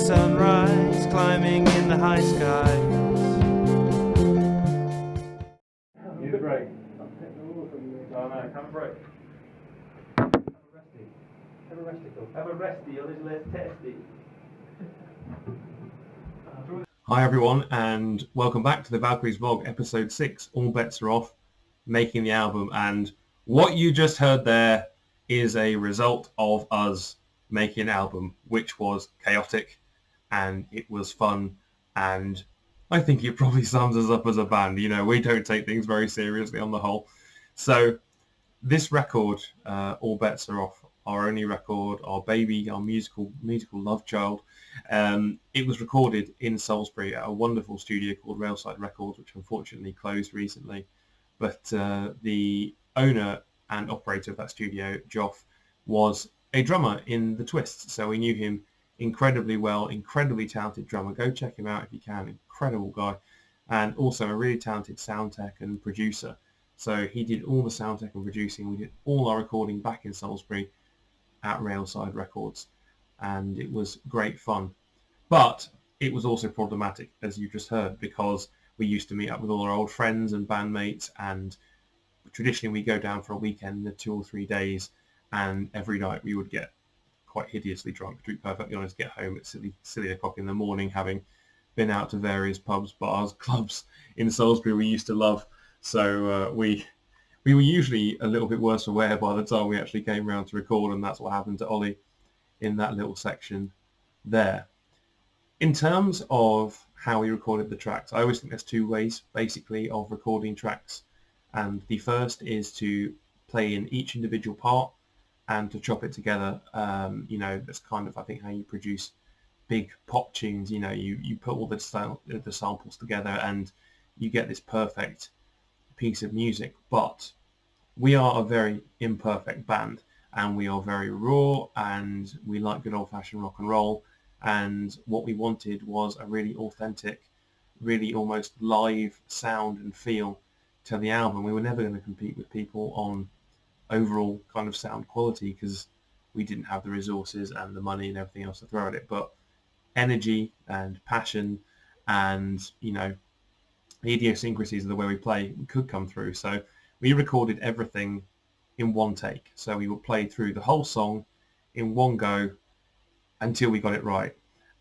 sunrise, climbing in the high skies. Need a break. Oh no, have a break. Have a resty, a little less testy. Hi everyone, and welcome back to the Valkyries vlog, episode 6. All bets are off, making the album, and what you just heard there is a result of us making an album, which was chaotic, and it was fun, and I think it probably sums us up as a band. You know, we don't take things very seriously on the whole. So this record, All Bets Are Off, our only record, our baby, our musical love child, it was recorded in Salisbury at a wonderful studio called Railside Records, which unfortunately closed recently. But the owner and operator of that studio, Joff, was a drummer in the Twists, so we knew him incredibly well, incredibly talented drummer. Go check him out if you can, incredible guy, and also a really talented sound tech and producer. So he did all the sound tech and producing. We did all our recording back in Salisbury at Railside Records, and it was great fun. But it was also problematic, as you just heard, because we used to meet up with all our old friends and bandmates, and traditionally we go down for a weekend, 2 or 3 days, and every night we would get quite hideously drunk, to be perfectly honest, get home at silly o'clock in the morning, having been out to various pubs, bars, clubs in Salisbury we used to love. So we were usually a little bit worse for wear by the time we actually came round to record, and that's what happened to Ollie in that little section there. In terms of how we recorded the tracks, I always think there's 2 ways, basically, of recording tracks. And the first is to play in each individual part and to chop it together. You know, that's kind of, I think, how you produce big pop tunes. You know, you put all the samples together and you get this perfect piece of music. But we are a very imperfect band, and we are very raw, and we like good old-fashioned rock and roll. And what we wanted was a really authentic, really almost live sound and feel to the album. We were never going to compete with people on overall kind of sound quality because we didn't have the resources and the money and everything else to throw at it. But energy and passion and, you know, the idiosyncrasies of the way we play could come through. So we recorded everything in one take. So we would play through the whole song in one go until we got it right.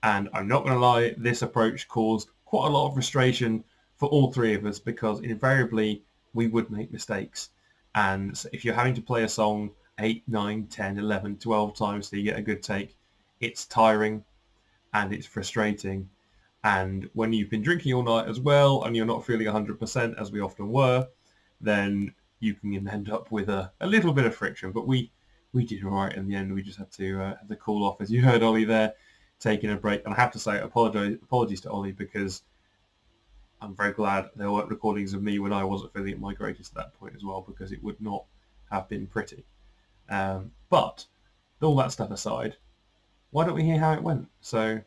And I'm not going to lie, this approach caused quite a lot of frustration for all 3 of us, because invariably we would make mistakes. And so if you're having to play a song 8, 9, 10, 11, 12 times till you get a good take, it's tiring and it's frustrating. And when you've been drinking all night as well and you're not feeling 100%, as we often were, then you can end up with a little bit of friction. But we did all right in the end. We just had to cool off, as you heard Ollie there taking a break. And I have to say apologies to Ollie, because I'm very glad there weren't recordings of me when I wasn't feeling at my greatest at that point as well, because it would not have been pretty. But all that stuff aside, why don't we hear how it went? So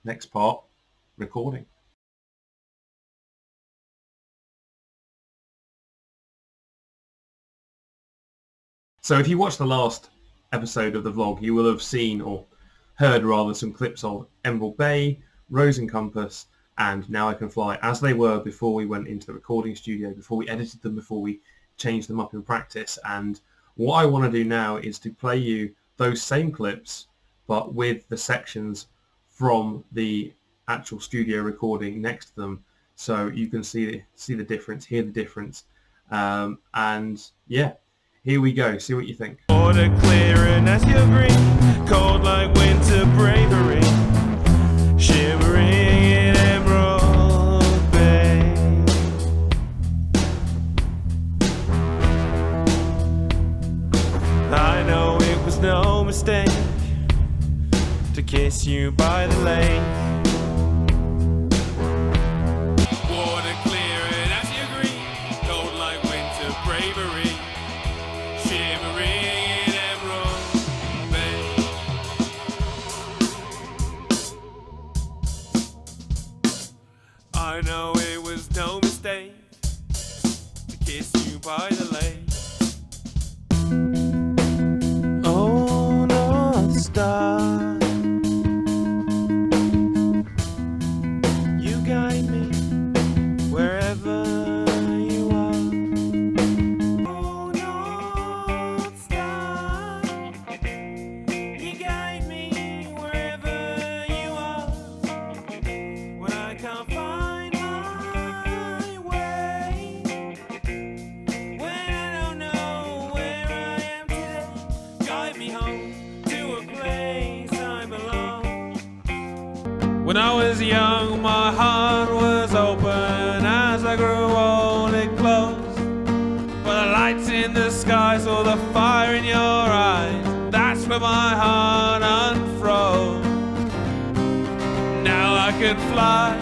next part, recording. So if you watched the last episode of the vlog, you will have seen, or heard rather, some clips of Emerald Bay, Rose and Compass, and Now I Can Fly, as they were before we went into the recording studio, before we edited them, before we changed them up in practice. And what I want to do now is to play you those same clips, but with the sections from the actual studio recording next to them, so you can see the difference, hear the difference. And yeah, here we go. See what you think. Water clearing as you green, cold like winter bravery, shimmering in Emerald Bay. I know it was no mistake to kiss you by the lake. Water clearing as you green, cold like winter bravery, shimmering in Emerald Bay. I know it was no mistake to kiss you by the lake. Oh, North Star, When I was young, my heart was open. As I grew old, it closed. But the lights in the sky saw the fire in your eyes. That's where my heart unfroze. Now I can fly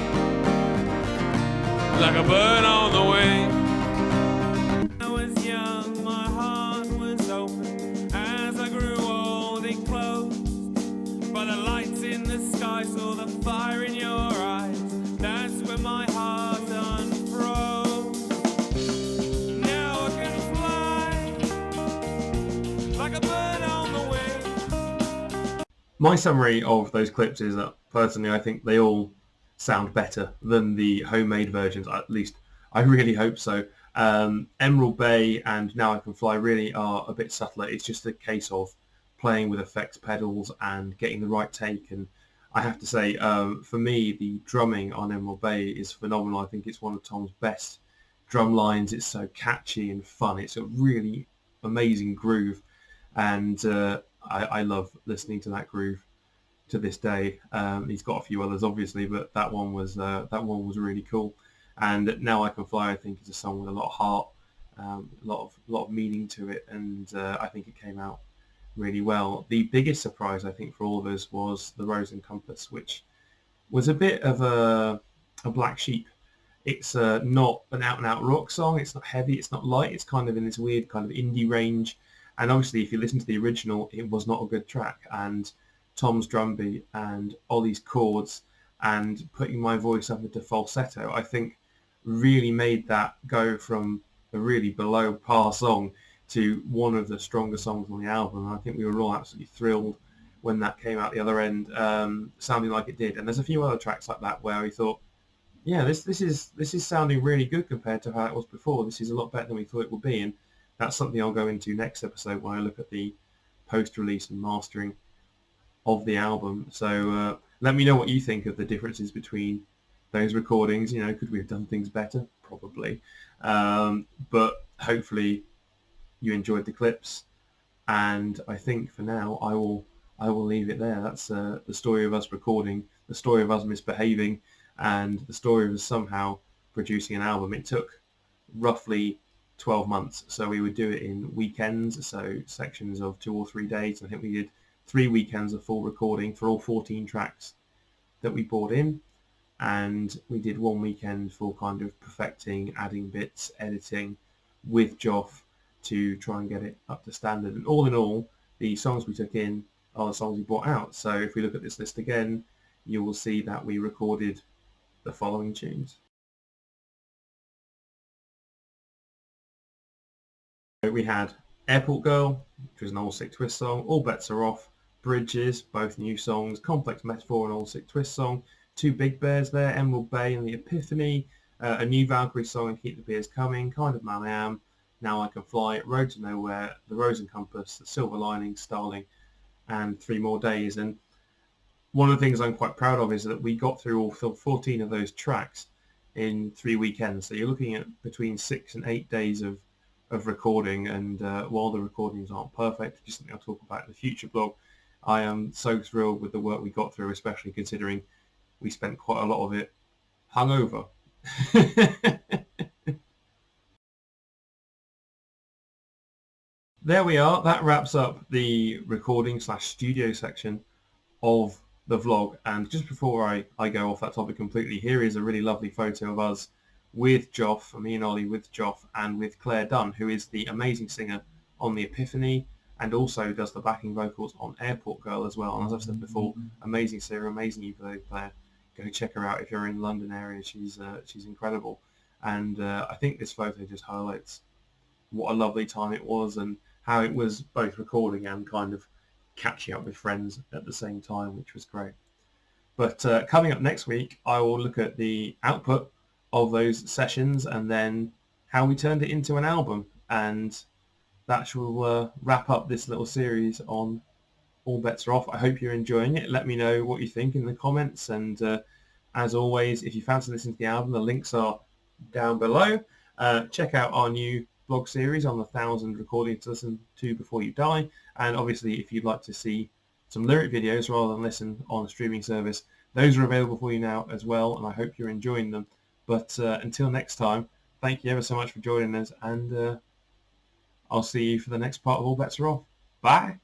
like a bird on the wing. When I was young, my heart was open. As I grew old, it closed. But the lights in the sky saw the fire in your eyes. That's when my heart unfroze. Now I can fly like a bird on the wing. My summary of those clips is that personally I think they all sound better than the homemade versions, at least I really hope so. Emerald Bay and Now I Can Fly really are a bit subtler. It's just a case of playing with effects pedals and getting the right take, and I have to say for me the drumming on Emerald Bay is phenomenal. I think it's one of Tom's best drum lines. It's so catchy and fun. It's a really amazing groove, and I love listening to that groove to this day. He's got a few others obviously, but that one was really cool. And Now I Can Fly I think is a song with a lot of heart, a lot of meaning to it, and I think it came out really well. The biggest surprise I think for all of us was The Rose and Compass, which was a bit of a black sheep. It's not an out-and-out rock song. It's not heavy. It's not light. It's kind of in this weird kind of indie range. And obviously, if you listen to the original, it was not a good track. And Tom's drum beat and Ollie's chords and putting my voice up into falsetto, I think really made that go from a really below par song to one of the stronger songs on the album. And I think we were all absolutely thrilled when that came out the other end, sounding like it did. And there's a few other tracks like that where we thought, yeah, this is sounding really good compared to how it was before. This is a lot better than we thought it would be, and that's something I'll go into next episode when I look at the post-release and mastering of the album. So let me know what you think of the differences between those recordings. You know, could we have done things better? Probably, but hopefully you enjoyed the clips, and I think for now I will leave it there. That's the story of us recording, the story of us misbehaving, and the story of us somehow producing an album. It took roughly 12 months, so we would do it in weekends, so sections of 2 or 3 days. I think we did 3 weekends of full recording for all 14 tracks that we brought in, and we did 1 weekend for kind of perfecting, adding bits, editing with Joff to try and get it up to standard. And all in all, the songs we took in are the songs we brought out. So if we look at this list again, you will see that we recorded the following tunes. We had Airport Girl, which was an Old Sick Twist song, All Bets Are Off, Bridges, both new songs, Complex Metaphor, an Old Sick Twist song, 2 Big Bears there, Emerald Bay and the Epiphany, a new Valkyries song, and Keep the Beers Coming, Kind of Man I Am, Now I Can Fly, Road to Nowhere, The Rose and Compass, The Silver Lining, Starling, and 3 More Days. And one of the things I'm quite proud of is that we got through all 14 of those tracks in 3 weekends. So you're looking at between 6 and 8 days of recording, and while the recordings aren't perfect, which is something I'll talk about in the future blog, I am so thrilled with the work we got through, especially considering we spent quite a lot of it hungover. There we are. That wraps up the recording/studio section of the vlog. And just before I go off that topic completely, here is a really lovely photo of us with Joff, me and Ollie with Joff, and with Claire Dunn, who is the amazing singer on the Epiphany and also does the backing vocals on Airport Girl as well. And as I've said before, amazing singer, amazing ukulele player. Go check her out if you're in the London area. She's incredible. And I think this photo just highlights what a lovely time it was and how it was both recording and kind of catching up with friends at the same time, which was great. But coming up next week, I will look at the output of those sessions and then how we turned it into an album. And that will wrap up this little series on All Bets Are Off. I hope you're enjoying it. Let me know what you think in the comments. And as always, if you fancy listening to the album, the links are down below. Check out our new blog series on the 1,000 recordings to listen to before you die. And obviously, if you'd like to see some lyric videos rather than listen on a streaming service, Those are available for you now as well, and I hope you're enjoying them. But until next time, thank you ever so much for joining us, and I'll see you for the next part of All Bets Are Off. Bye!